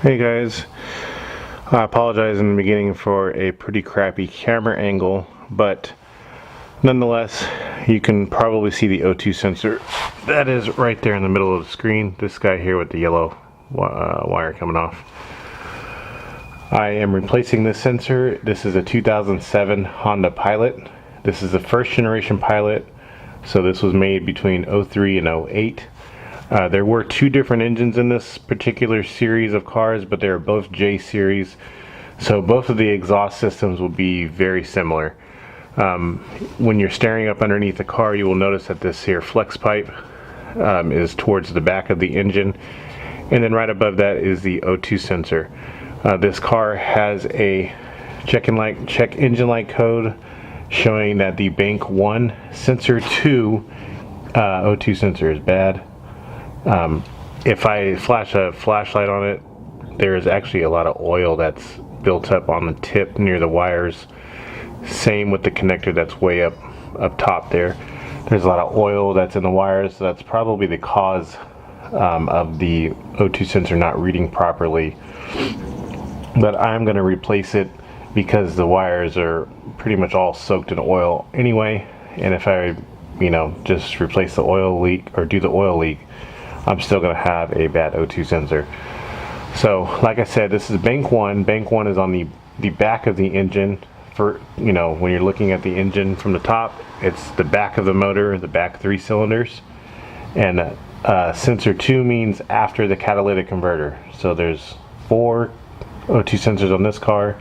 Hey guys, I apologize in the beginning for a pretty crappy camera angle, but nonetheless you can probably see the O2 sensor that is right there in the middle of the screen. This guy here with the yellow wire coming off. I am replacing this sensor. This is a 2007 Honda Pilot. This is the first generation Pilot, so this was made between 03 and 08. There were two different engines in this particular series of cars, but they're both J-series, so both of the exhaust systems will be very similar. When you're staring up underneath the car, you will notice that this here flex pipe is towards the back of the engine, and then right above that is the O2 sensor. This car has a check engine light code showing that the bank 1 sensor 2 O2 sensor is bad. If I flash a flashlight on it, there is actually a lot of oil that's built up on the tip near the wires. Same with the connector that's way up top there. There's a lot of oil that's in the wires, so that's probably the cause of the O2 sensor not reading properly. But I'm going to replace it because the wires are pretty much all soaked in oil anyway, and if I just replace the oil leak or do the oil leak, I'm still going to have a bad O2 sensor. So like I said, this is bank 1. Bank 1 is on the back of the engine. For when you're looking at the engine from the top, it's the back of the motor, the back 3 cylinders. And sensor 2 means after the catalytic converter. So there's 4 O2 sensors on this car.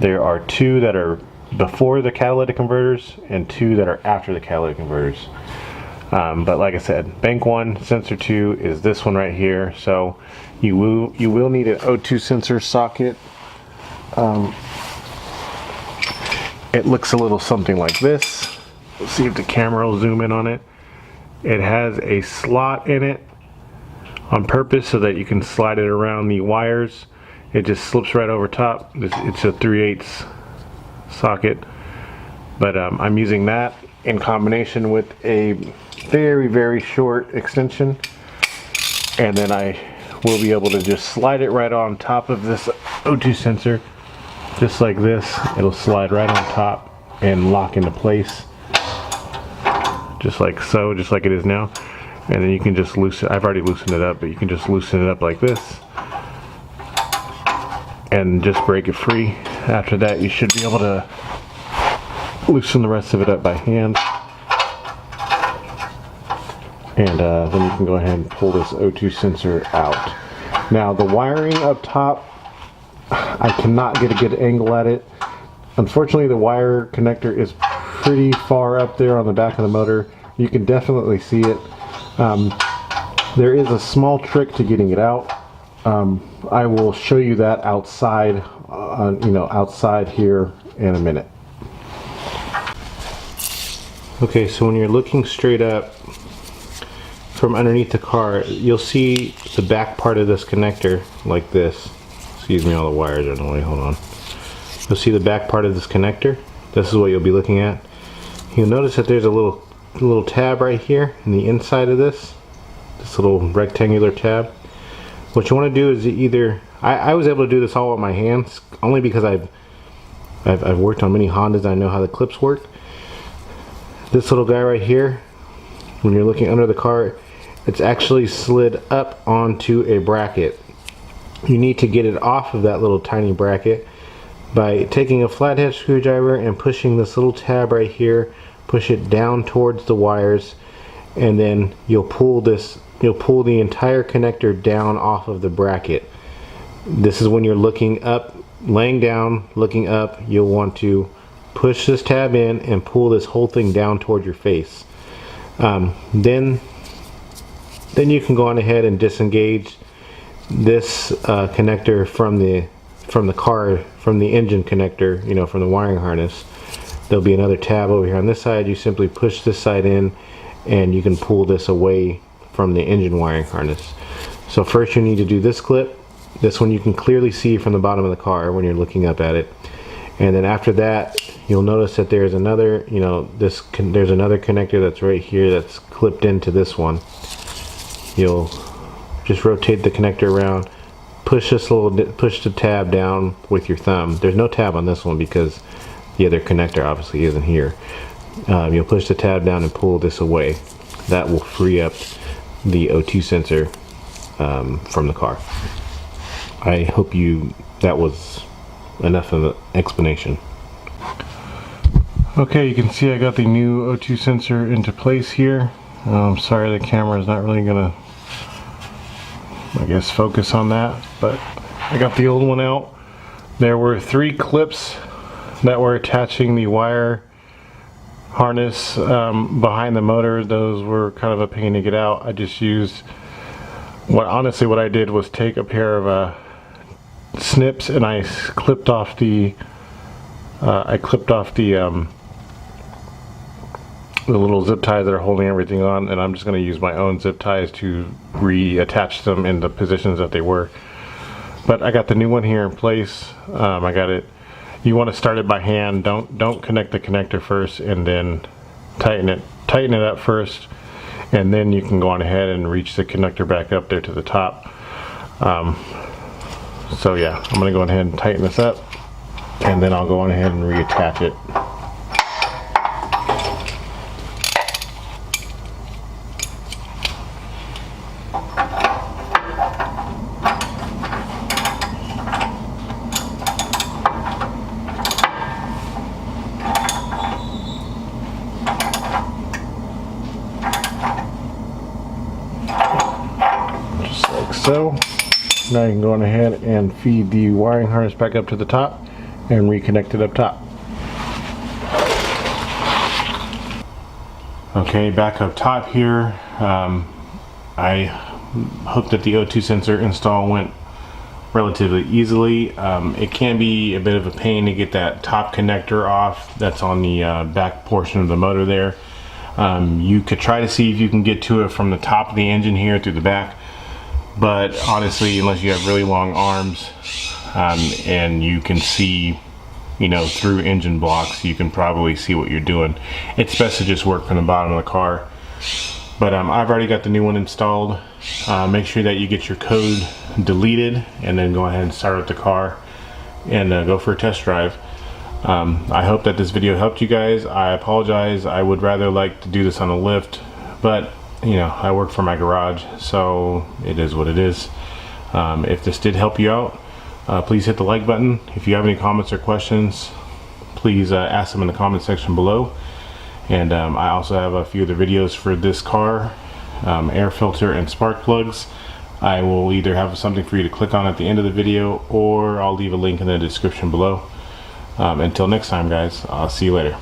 There are 2 that are before the catalytic converters and 2 that are after the catalytic converters. But like I said, bank 1, sensor 2 is this one right here. So you will need an O2 sensor socket. It looks a little something like this. Let's see if the camera will zoom in on it. It has a slot in it on purpose so that you can slide it around the wires. It just slips right over top. It's a 3/8 socket, but I'm using that in combination with a very short extension, and then I will be able to just slide it right on top of this O2 sensor, just like this. It'll slide right on top and lock into place, just like so, just like it is now. And then you can just loosen, I've already loosened it up, but you can just loosen it up like this and just break it free. After that, you should be able to loosen the rest of it up by hand. And then you can go ahead and pull this O2 sensor out. Now the wiring up top, I cannot get a good angle at it. Unfortunately, the wire connector is pretty far up there on the back of the motor. You can definitely see it. There is a small trick to getting it out. I will show you that outside, outside here in a minute. Okay, so when you're looking straight up from underneath the car, you'll see the back part of this connector like this. Excuse me, all the wires are in the way, hold on. You'll see the back part of this connector. This is what you'll be looking at. You'll notice that there's a little tab right here in the inside of this little rectangular tab. What you want to do is either, I was able to do this all with my hands, only because I've worked on many Hondas. I know how the clips work. This little guy right here, when you're looking under the car, it's actually slid up onto a bracket. You need to get it off of that little tiny bracket by taking a flathead screwdriver and pushing this little tab right here. Push it down towards the wires, and then you'll pull the entire connector down off of the bracket. This is when you're looking up, laying down, looking up. You'll want to push this tab in and pull this whole thing down toward your face. Then you can go on ahead and disengage this connector from the engine connector, from the wiring harness. There'll be another tab over here on this side. You simply push this side in and you can pull this away from the engine wiring harness. So first you need to do this clip. This one you can clearly see from the bottom of the car when you're looking up at it. And then after that, you'll notice that there's another, there's another connector that's right here that's clipped into this one. You'll just rotate the connector around, push push the tab down with your thumb. There's no tab on this one because the other connector obviously isn't here. You'll push the tab down and pull this away. That will free up the O2 sensor from the car. I hope that was enough of an explanation. Okay, you can see I got the new O2 sensor into place here. I'm sorry the camera is not really gonna, I guess, focus on that, but I got the old one out. There were 3 clips that were attaching the wire harness behind the motor. Those were kind of a pain to get out. I just used, honestly what I did was take a pair of snips and I clipped off the little zip ties that are holding everything on, and I'm just going to use my own zip ties to reattach them in the positions that they were. But I got the new one here in place. I got it. You want to start it by hand. Don't connect the connector first and then tighten it up first, and then you can go on ahead and reach the connector back up there to the top. So yeah, I'm going to go ahead and tighten this up, and then I'll go on ahead and reattach it. Just like so. Now you can go on ahead and feed the wiring harness back up to the top and reconnect it up top. Okay, back up top here. I hope that the O2 sensor install went relatively easily. It can be a bit of a pain to get that top connector off that's on the back portion of the motor there. You could try to see if you can get to it from the top of the engine here through the back, but honestly, unless you have really long arms and you can see, you know, through engine blocks, you can probably see what you're doing. It's best to just work from the bottom of the car. But I've already got the new one installed. Make sure that you get your code deleted and then go ahead and start up the car and go for a test drive. I hope that this video helped you guys. I apologize. I would rather like to do this on a lift, but you know, I work for my garage, so it is what it is. If this did help you out, please hit the like button. If you have any comments or questions, please ask them in the comment section below. And I also have a few other videos for this car, air filter and spark plugs. I will either have something for you to click on at the end of the video, or I'll leave a link in the description below. Until next time, guys, I'll see you later.